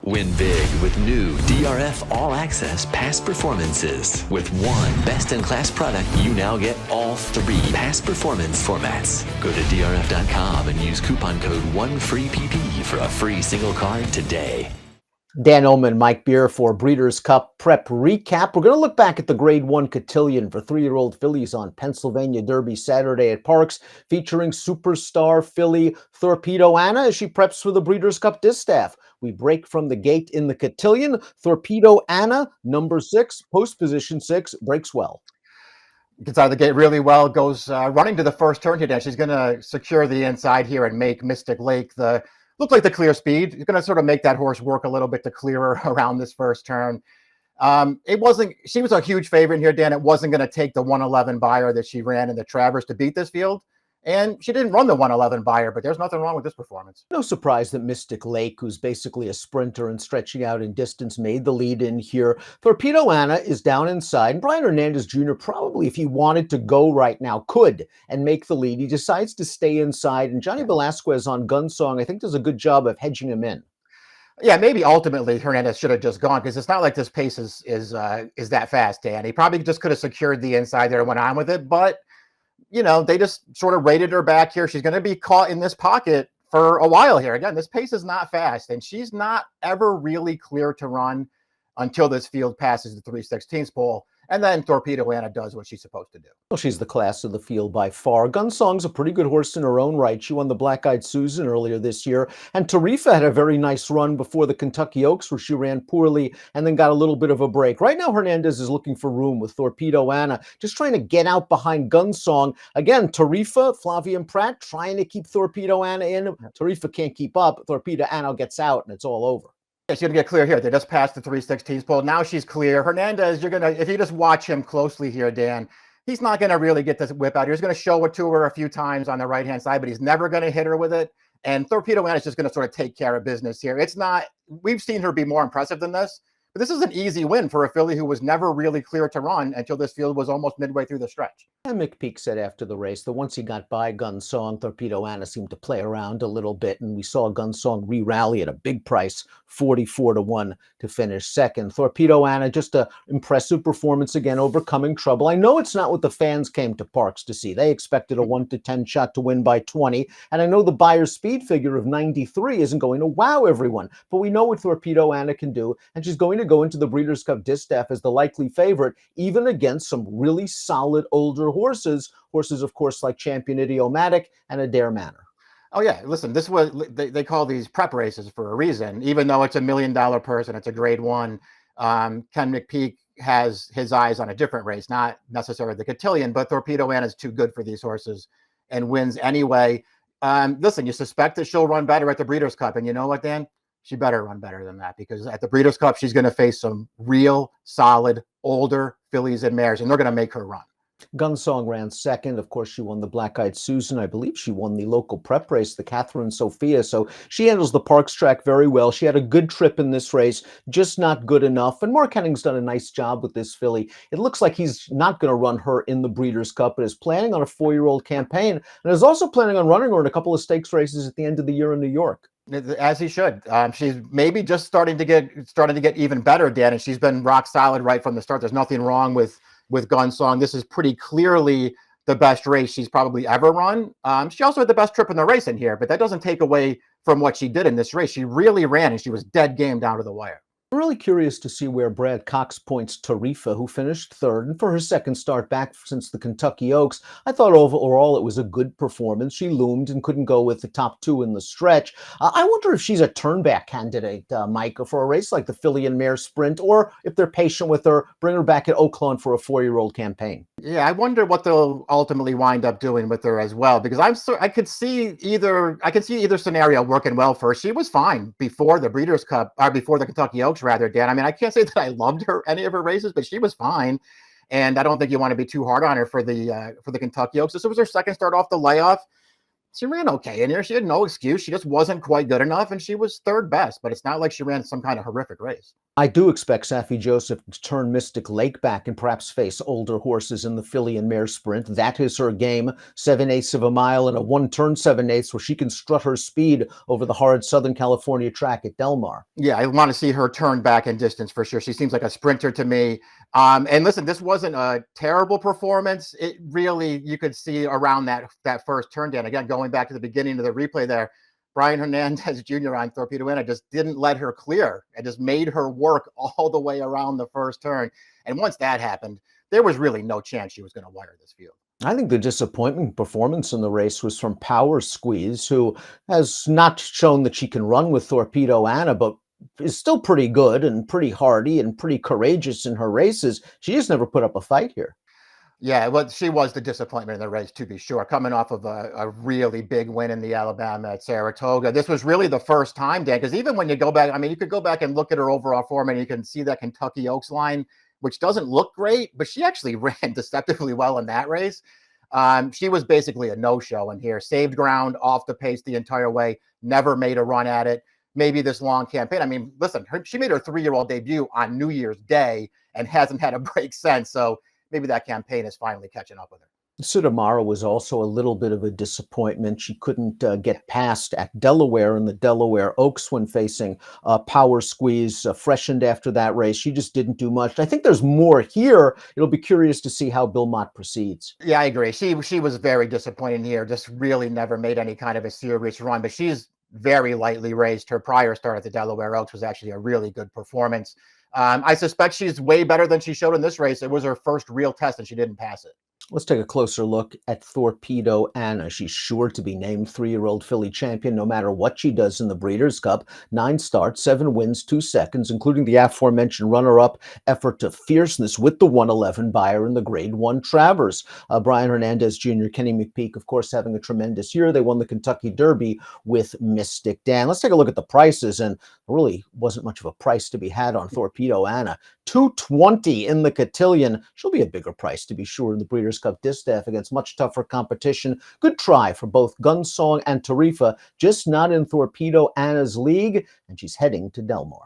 Win big with new DRF All Access past performances. With one best-in-class product, you now get all 3 past performance formats. Go to DRF.com and use coupon code 1FREEPP for a free single card today. Dan Illman, Mike Beer for Breeders' Cup Prep Recap. We're going to look back at the Grade 1 Cotillion for 3-year-old fillies on Pennsylvania Derby Saturday at Parx, featuring superstar filly Torpedo Anna as she preps for the Breeders' Cup Distaff. We break from the gate in the Cotillion. Torpedo Anna, number 6, post position 6, breaks well. Gets out of the gate really well, goes running to the first turn here. She's going to secure the inside here and make Mystic Lake look like the clear speed. He's going to sort of make that horse work a little bit to clear her around this first turn. She was a huge favorite here, Dan. It wasn't going to take the 111 buyer that she ran in the Travers to beat this field. And she didn't run the 111 buyer, but there's nothing wrong with this performance. No surprise that Mystic Lake, who's basically a sprinter and stretching out in distance, made the lead in here. Torpedo Anna is down inside. And Brian Hernandez Jr. probably, if he wanted to go right now, could and make the lead. He decides to stay inside. And Johnny Velasquez on Gunsong, I think, does a good job of hedging him in. Yeah, maybe ultimately Hernandez should have just gone, because it's not like this pace is that fast, Dan. He probably just could have secured the inside there and went on with it, but you know, they just sort of raided her back here. She's going to be caught in this pocket for a while here. Again, this pace is not fast, and she's not ever really clear to run until this field passes the 3/16 pole. And then Torpedo Anna does what she's supposed to do. Well, she's the class of the field by far. Gunsong's a pretty good horse in her own right. She won the Black Eyed Susan earlier this year. And Tarifa had a very nice run before the Kentucky Oaks, where she ran poorly and then got a little bit of a break. Right now, Hernandez is looking for room with Torpedo Anna, just trying to get out behind Gunsong. Again, Tarifa, Flavian Pratt, trying to keep Torpedo Anna in. Tarifa can't keep up. Torpedo Anna gets out, and it's all over. She's going to get clear here. They just passed the 3/16 pole. Now she's clear. Hernandez, if you just watch him closely here, Dan, he's not going to really get this whip out here. He's going to show it to her a few times on the right-hand side, but he's never going to hit her with it. And Torpedo Anna is just going to sort of take care of business here. We've seen her be more impressive than this, but this is an easy win for a filly who was never really clear to run until this field was almost midway through the stretch. And McPeak said after the race that once he got by Gunsong, Torpedo Anna seemed to play around a little bit, and we saw Gunsong re-rally at a big price, 44-1 to finish second. Torpedo Anna, just an impressive performance again, overcoming trouble. I know it's not what the fans came to Parx to see. They expected a 1-10 shot to win by 20, and I know the buyer's speed figure of 93 isn't going to wow everyone, but we know what Torpedo Anna can do, and she's going to go into the Breeders' Cup Distaff as the likely favorite, even against some really solid older horses, of course, like Champion Idiomatic and Adair Manor. Oh yeah, listen, this was they call these prep races for a reason. Even though it's $1 million purse and it's a Grade 1, Ken McPeak has his eyes on a different race, not necessarily the Cotillion, but Torpedo Anna is too good for these horses and wins anyway. Listen, you suspect that she'll run better at the Breeders' Cup, and you know what, Dan? She better run better than that, because at the Breeders' Cup, she's going to face some real solid older fillies and mares, and they're going to make her run. Gunsong ran second. Of course, she won the Black Eyed Susan. I believe she won the local prep race, the Catherine Sophia. So she handles the Parx track very well. She had a good trip in this race, just not good enough. And Mark Henning's done a nice job with this filly. It looks like he's not going to run her in the Breeders' Cup, but is planning on a 4-year-old campaign, and is also planning on running her in a couple of stakes races at the end of the year in New York. As he should. She's maybe just starting to get even better, Dan, and she's been rock solid right from the start. There's nothing wrong with Gunsong. This is pretty clearly the best race she's probably ever run. She also had the best trip in the race in here, but that doesn't take away from what she did in this race. She really ran, and she was dead game down to the wire. I'm really curious to see where Brad Cox points Tarifa, who finished third, and for her second start back since the Kentucky Oaks. I thought overall it was a good performance. She loomed and couldn't go with the top 2 in the stretch. I wonder if she's a turnback candidate, Mike, for a race like the Filly and Mare Sprint, or if they're patient with her, bring her back at Oaklawn for a 4-year-old campaign. Yeah, I wonder what they'll ultimately wind up doing with her as well, because I could see either scenario working well for her. She was fine before the Breeders' Cup, or before the Kentucky Oaks, rather, Dan. I mean, I can't say that I loved any of her races, but she was fine. And I don't think you want to be too hard on her for the Kentucky Oaks. This was her second start off the layoff. she ran okay in here. She had no excuse. She just wasn't quite good enough, and she was third best. But it's not like she ran some kind of horrific race. I do expect Safi Joseph to turn Mystic Lake back and perhaps face older horses in the filly and mare sprint. That is her game. 7/8 of a mile and a one-turn 7/8 where she can strut her speed over the hard Southern California track at Del Mar. Yeah, I want to see her turn back in distance for sure. She seems like a sprinter to me. And listen, this wasn't a terrible performance. It really, you could see around that first turn, Dan. Again, going back to the beginning of the replay there, Brian Hernandez Jr. on Torpedo Anna just didn't let her clear and just made her work all the way around the first turn. And once that happened, there was really no chance she was going to wire this field. I think the disappointing performance in the race was from Power Squeeze, who has not shown that she can run with Torpedo Anna, but is still pretty good and pretty hardy and pretty courageous in her races. She just never put up a fight here. Yeah, well, she was the disappointment in the race, to be sure, coming off of a really big win in the Alabama at Saratoga. This was really the first time, Dan, because even when you go back, I mean, you could go back and look at her overall form and you can see that Kentucky Oaks line, which doesn't look great, but she actually ran deceptively well in that race. She was basically a no-show in here, saved ground off the pace the entire way, never made a run at it. Maybe this long campaign. I mean, listen, she made her 3-year-old debut on New Year's Day and hasn't had a break since. So maybe that campaign is finally catching up with her. Sudamara was also a little bit of a disappointment. She couldn't get past at Delaware in the Delaware Oaks when facing Power Squeeze, freshened after that race. She just didn't do much. I think there's more here. It'll be curious to see how Bill Mott proceeds. Yeah, I agree. She was very disappointing here. Just really never made any kind of a serious run, but she's very lightly raced. Her prior start at the Delaware Oaks was actually a really good performance. I suspect she's way better than she showed in this race. It was her first real test and she didn't pass it. Let's take a closer look at Torpedo Anna. She's sure to be named 3-year-old filly champion no matter what she does in the Breeders' Cup. 9 starts, 7 wins, 2 seconds, including the aforementioned runner-up Effort to Fierceness with the 111 buyer in the Grade 1 Travers. Brian Hernandez Jr., Kenny McPeek, of course, having a tremendous year. They won the Kentucky Derby with Mystic Dan. Let's take a look at the prices, and there really wasn't much of a price to be had on Torpedo Anna. $220 in the Cotillion. She'll be a bigger price, to be sure, in the Breeders' Cup Distaff against much tougher competition. Good try for both Gunsong and Tarifa, just not in Torpedo Anna's league, and she's heading to Del Mar.